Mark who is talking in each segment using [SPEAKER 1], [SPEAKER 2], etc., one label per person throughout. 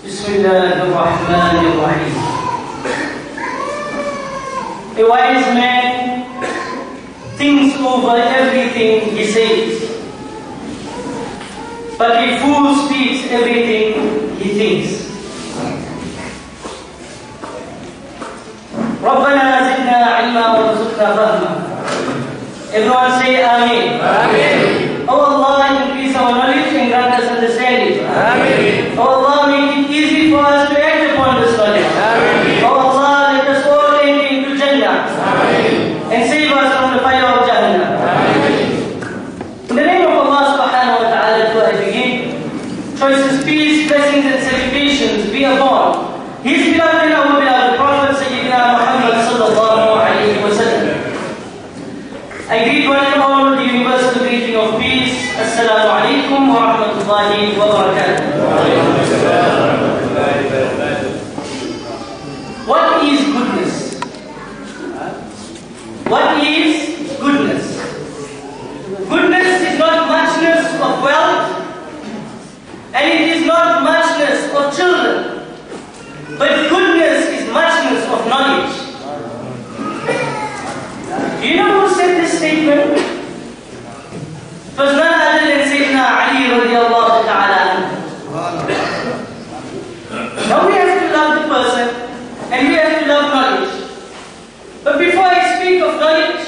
[SPEAKER 1] Bismillahirrahmanirrahim. A wise man thinks over everything he says, but a fool speaks everything he thinks. رَبَّنَا زِدْنَا عِلْمًا وَارْزُقْنَا فَهْمًا. Everyone say Ameen. Ameen. Oh Allah, increase our knowledge and grant us understanding. Ameen. Oh Allah, make it easy for us to act upon this knowledge. Ameen. Oh Allah, let us all enter into Jannah. Ameen. And save us from the fire of Jahannam. Ameen. In the name of Allah subhanahu wa ta'ala, do I begin. Choices, peace, blessings and salutations be upon His beloved and our beloved Prophet Sayyidina Muhammad sallallahu alayhi wa sallam. I greet one and all with the universal greeting of peace. Assalamu alaikum wa rahmatullahi wa barakatuh. What is goodness? What is goodness? Goodness is not muchness of wealth, and it is not muchness of children, but goodness is muchness of knowledge. Do you know who said this statement? It was none other than Sayyidina Ali radiallahu ta'ala. Now we have to love the person and we have to love knowledge. But before I speak of knowledge,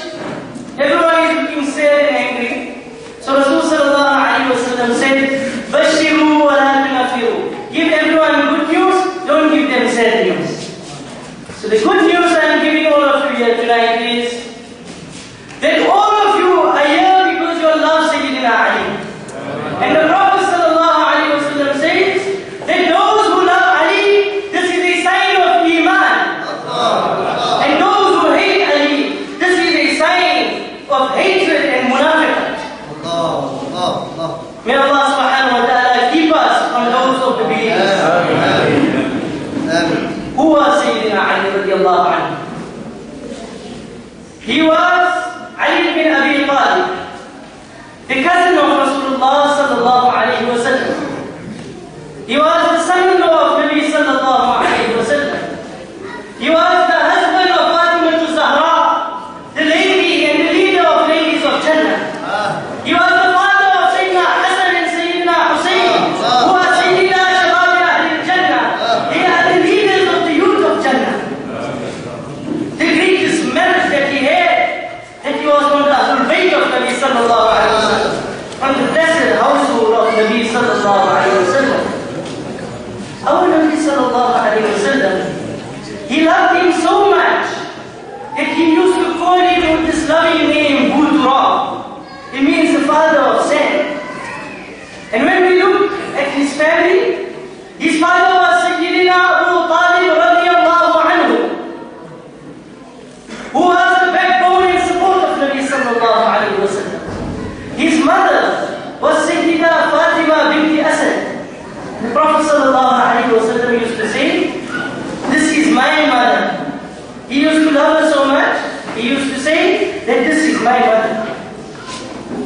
[SPEAKER 1] everyone is looking sad and angry. So Rasul sallallahu alayhi wa sallam said, Bashiru wa la tunafiru. Give everyone good news, don't give them sad news. So the good news I am giving all of you here tonight is that all of you are here because you love Sayyidina Ali. And the Prophet sallallahu alayhi wa sallam says that those who love Ali, this is a sign of Iman. And those who hate Ali, this is a sign of hatred and munafiqat. May Allah subhanahu wa ta'ala keep us from those of the believers. Who was Sayyidina Ali radiallahu anhu? He was Ali bin Abi Talib, the cousin of Rasulullah sallallahu alayhi wa sallam. He was the son-in-law of Nabi sallallahu alayhi wa sallam. He was the husband of Fatima Zahra, the lady and the leader of ladies of Jannah. He was the father of Sayyidina Hassan and Sayyidina Hussein, who are Sayyidina Shabab Ahl Jannah. They are the leaders of the youth of Jannah. The greatest merit that he had, that he was from the Ahlul Bayt of Nabi sallallahu alayhi wa sallam, from the blessed household of Nabi sallallahu alayhi wa sallam. Our Nabi sallallahu alayhi wa sallam, he loved him so much that he used to call him with this loving name, Budra. It means the father of sand. And when we look at his family, his father was Sayyidina Abu Talib radiallahu anhu, who was the backbone and support of Nabi sallallahu alayhi wa sallam. His mother was Sayyidina Fatima binti Asad. The Prophet sallallahu alayhi wa sallam used to say, this is my mother. He used to love her so much, he used to say that this is my mother.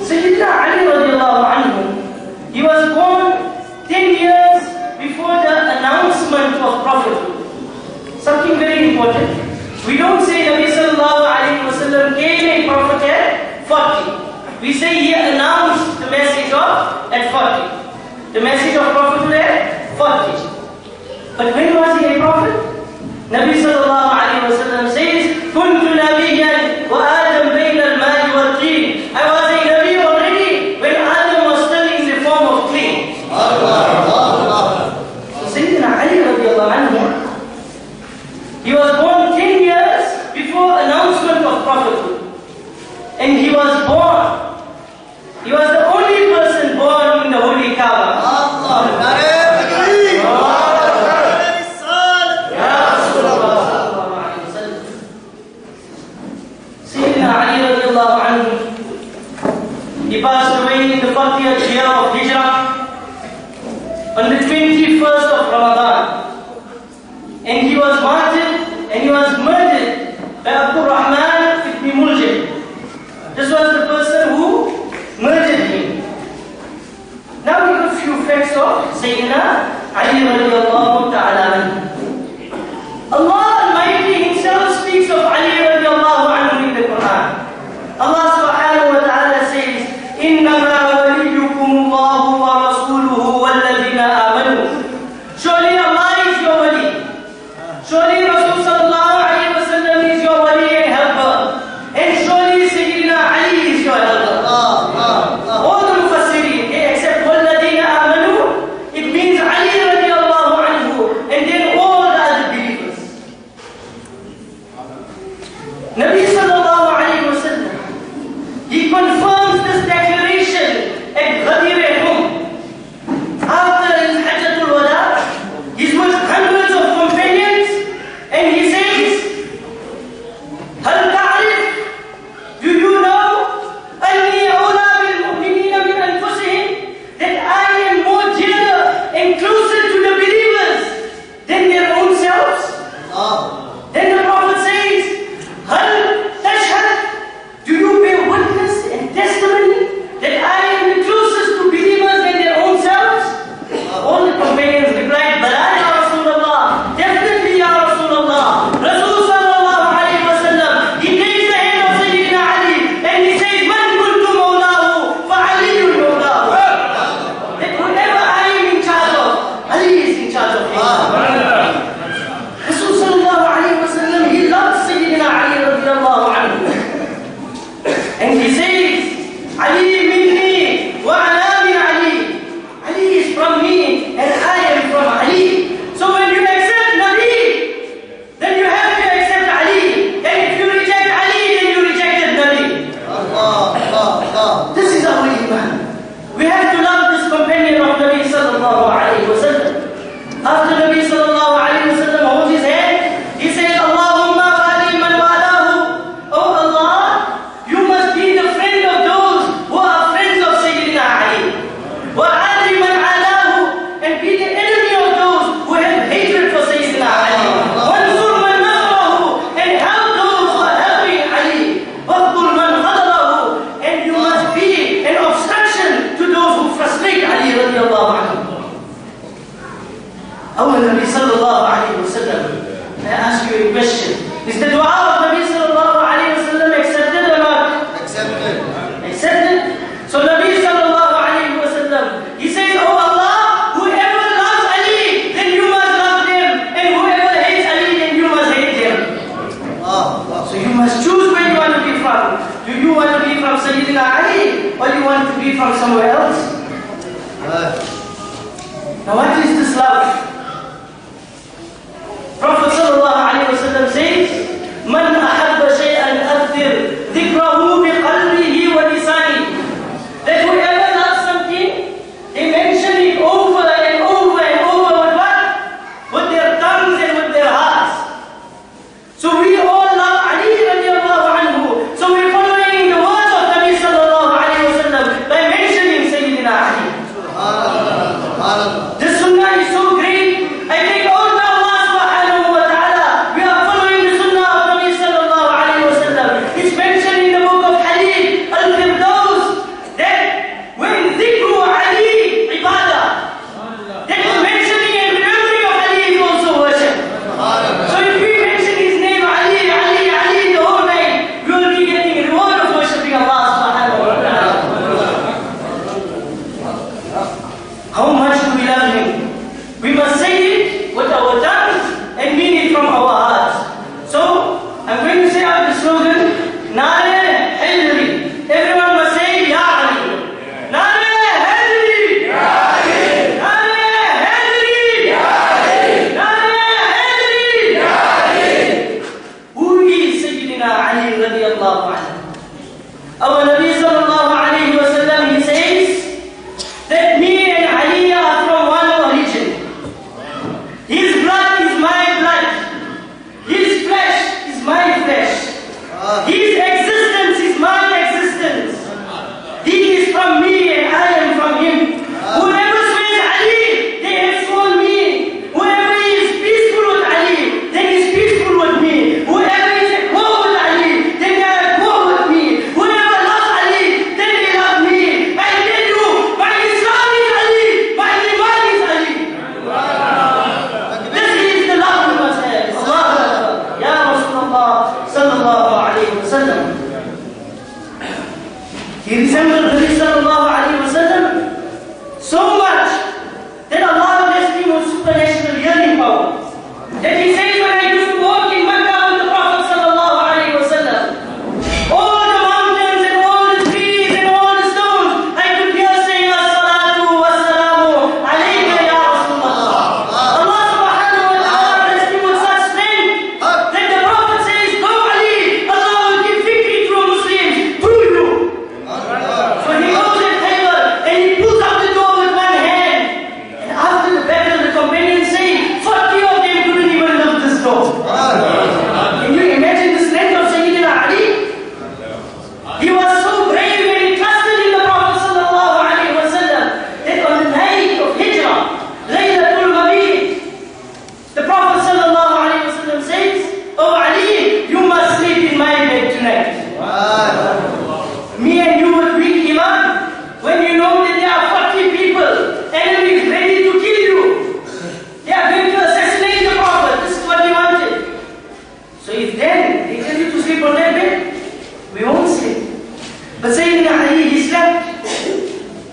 [SPEAKER 1] Sayyidina Ali radiallahu anhu, he was born 10 years before the announcement of prophethood. Something very important. We don't say Nabi sallallahu alayhi wa sallam came a prophet at 40. We say he announced the message of at 40. The message of prophethood at 40. But when was he a prophet? Nabi sallallahu alayhi wa sallam says, Kuntu nabiyyan wa Adam bayna al-ma'i wa al-teen. I was a Nabi already when Adam was still in the form of clay. So Sayyidina Ali radiallahu anhu, he was born 10 years before announcement of prophethood. And he was born. He was the only person born in the holy Kaaba. Sayyidina Ali radiallahu anhu, he passed away in the 40th year of Hijrah on the 21st of Ramadan. And he was martyred and he was murdered by Abdul Rahman ibn Muljim. This was the person who murdered him. Now we have a few facts of Sayyidina Ali radiallahu amanu. Surely Allah is your wali. Surely Rasul sallallahu alayhi wa sallam is your wali and helper. And surely Sayyidina Ali is your helper. All the mufassirin, except walladina amanu, it means Ali radiallahu anhu, and then all the other believers. Nabi sallallahu alayhi wa sallam, he confirms this declaration at Ghadir after his Hajjatul Wada. He's with hundreds of companions, and he says, Hal ta'rif, do you know, anni awla bil mu'minina min anfusihim, that I am more dear and closer to the believers than their own selves? Then the Prophet says, Hal tashhad, do you bear witness and testimony that I am the closest to believers than their own selves? All the companions replied, Bala ya Rasulullah, definitely ya Rasulullah. Rasul sallallahu alayhi wa sallam, he takes the hand of Sayyidina Ali and he says, Man kuntu mawlahu, fa Aliyun mawlahu. That whatever I am in charge of, Ali is in charge of him. Rasul sallallahu alayhi wa sallam, he loves Sayyidina Ali radiallahu anhu. And he says, Ali minni wa ana min Ali. Ali is from me and I am from Ali. So when you accept Nabi, then you have to accept Ali. And if you reject Ali, then you rejected Nabi. This is our iman. We have to love this companion of Nabi sallallahu alayhi wa sallam. After Nabi sallallahu alayhi wa sallam holds his hand, he says, Allahumma wali man walahu. Oh Allah, you must be the friend of those who are friends of Sayyidina Ali. Wa adi man alahu, and be the enemy of those who have hatred for Sayyidina Ali. Wansur man nasrahu, and help those who are helping Ali. Waqtul man khadalahu, and you must be an obstruction to those who frustrate Ali radiallahu anhu. Our Nabi sallallahu alayhi wa sallam, I ask you a question. Is the dua of Nabi sallallahu alayhi wa sallam accepted or not?
[SPEAKER 2] Accepted.
[SPEAKER 1] Accepted? So Nabi sallallahu alayhi wa sallam, he says, Oh Allah, whoever loves Ali, then you must love them. And whoever hates Ali, then you must hate them. So you must choose where you want to be from. Do you want to be from Sayyidina Ali, or you want to be from somewhere else? Now what is this love? Prophet sallallahu alayhi wa sallam says, Man ahabba shay'an akthir dhikrahu biqalbihi wa lisani. That whoever loves something, they mention it over and over and over with what? With their tongues and with their hearts. So we all love Ali radiallahu anhu. So we're following the words of Nabi sallallahu alayhi wa sallam by mentioning Sayyidina Ali. This sunnah is so great. I think all the Allah subhanahu wa ta'ala, we are following the sunnah of Nabi sallallahu alayhi wa sallam. It's mentioned in the book of Hadith, Al-Firdaus, that when dhikru Ali ibadah, that is mentioning and remembering of Ali is also worship. So if we mention his name Ali, Ali, Ali the whole night, we will be getting a reward of worshipping Allah subhanahu wa ta'ala. How much do we love him? We must say it with our tongues and mean it from our hearts. So, I'm going to say out the slogan, Nare Haydari. Everyone must say, Ya Ali. Nare Haydari. Ya Ali. Nare Haydari. Ya Ali. Nare Haydari. Ya Ali. Who is Sayyidina Ali radiallahu anhu? Our Nabi sallallahu alayhi wa sallam, he says that me and Ali are from one origin. His blood is my blood. His flesh is my flesh. His existence is my existence. He is from me and I am from him. Whoever swears Ali, they have sworn me. Whoever is peaceful with Ali, then is peaceful with me. Whoever is at war with Ali, then they are at war with me. Whoever loves Ali, then they love me. I tell you, my Islam is Ali, my Iman is Ali. This is the love we must have. Allahu Akbar. Ya Rasulullah sallallahu alayhi wa sallam. He resembled Nabi sallallahu alayhi wa sallam so much that Allah blessed supernatural healing power. That he says, when I used to walk in Makkah with the Prophet sallallahu alaihi wasallam, all the mountains and all the trees and all the stones, I could hear saying, As-salatu was-salamu alayka ya Rasulullah. Allah subhanahu wa ta'ala blessed him with such strength that the Prophet says, go Ali, Allah will give victory through Muslims, through you. So he goes at Khaybar and he pulls out the door with one hand. And after the battle, the companions say, 40 of them couldn't even lift this door. Can you imagine the strength of Sayyidina Ali? He was so brave and he trusted in the Prophet sallallahu alaihi wasallam that on the night of Hijrah, Laylatul Mabit, the Prophet sallallahu alaihi wasallam says, oh Ali, you must sleep in my bed tonight. Me and you will weak Iman when you know that there are 40 people, enemies ready to kill you. They are going to assassinate the Prophet. This is what he wanted. So if then they tell you to sleep on their bed, we won't sleep. But Sayyidina Ali, he slept.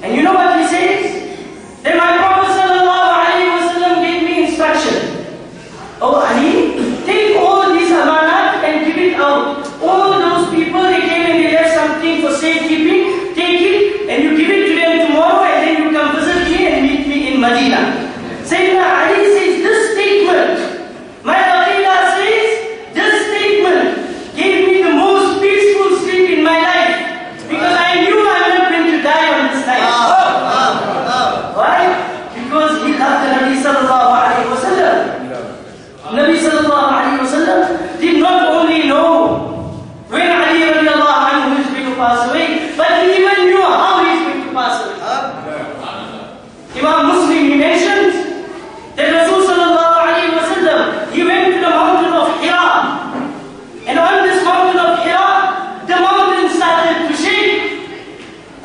[SPEAKER 1] And you know what he says? Then my Prophet sallallahu alaihi wasallam gave me instruction. Oh Ali, take all these amanat and give it out. All those people, they came and they left something for safekeeping. Take it and you give it to them tomorrow and then you come visit me and meet me in Medina. Sayyidina Ali says this statement, my Aqidah says, this statement gave me the most peaceful sleep in my life because I knew I was not going to die on this night. Why? Because he loved the Nabi sallallahu alaihi wasallam. Nabi sallallahu alaihi wasallam did not only know when Ali radiallahu anhu is going to pass away, but he even knew how he is going to pass away. Imam Muslim, he mentions that Rasul sallallahu alaihi wasallam, he went to the mountain of Hira, and on this mountain of Hira, the mountain started to shake.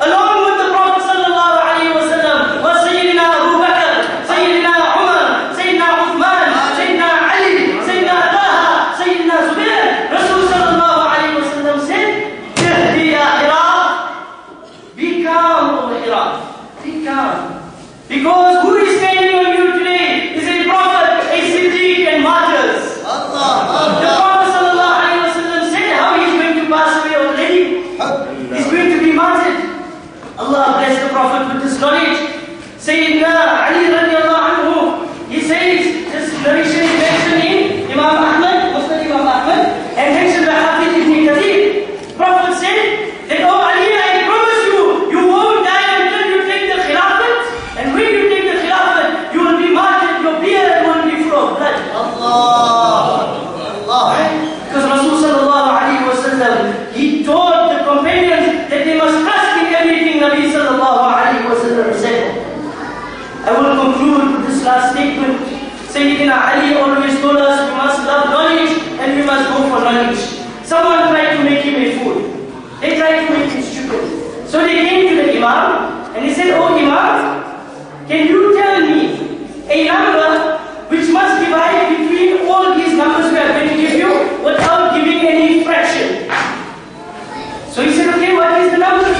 [SPEAKER 1] Along with the Prophet sallallahu alaihi wasallam was Sayyidina Abu Bakr, Sayyidina Umar, Sayyidina Uthman, Sayyidina Ali, Sayyidina Taha, Sayyidina Zubair. Rasul sallallahu alaihi wasallam said, "Jahdi ya Hira, be calm, O Hira, be calm." Because who is standing on you today is a prophet, a siddiq and martyrs. The Prophet sallallahu alaihi wasallam said how he is going to pass away already. He is going to be martyred. Allah bless the Prophet with this knowledge. Sayyidina Ali radiallahu anhu, he says, this narration is mentioned in Imam Ahmad, Musnad Imam Ahmad, and mentioned by Hafiz ibn Kathir. Prophet said that, oh Ali, I promise you, you won't die until you take the Khilafat. And when you take the Khilafat, you will be martyred, your beard will be full of blood. Because Rasul sallallahu alaihi wasallam, he taught the companions that they must trust in everything Nabi sallallahu alaihi wasallam said. I will conclude with this last statement. Sayyidina Ali always told us we must love knowledge and we must go for knowledge. Someone tried to make him a fool. They tried to make him stupid. So they came to the Imam and he said, oh Imam, can you tell me a number which must divide between all these numbers we are going to give you without giving any fraction? So he said, okay, what is the number?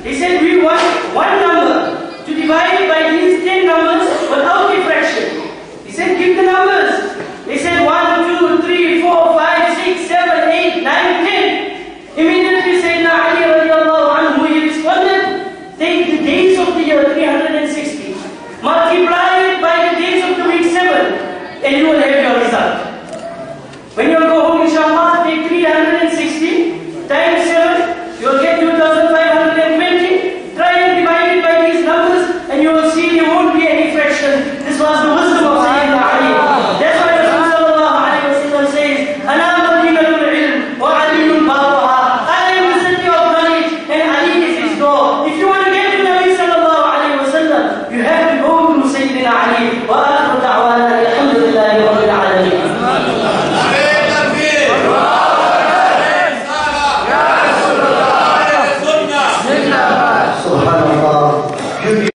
[SPEAKER 1] He said, we want one number to divide by these 10 numbers without a fraction. He said, give the numbers. They said 1, 2, 3, 4, 5, 6, 7, 8, 9, 10. Immediately Sayyidina Ali radiallahu anhu, he responded, take the days of the year 360. Multiply it by the days of the week 7 and you will have your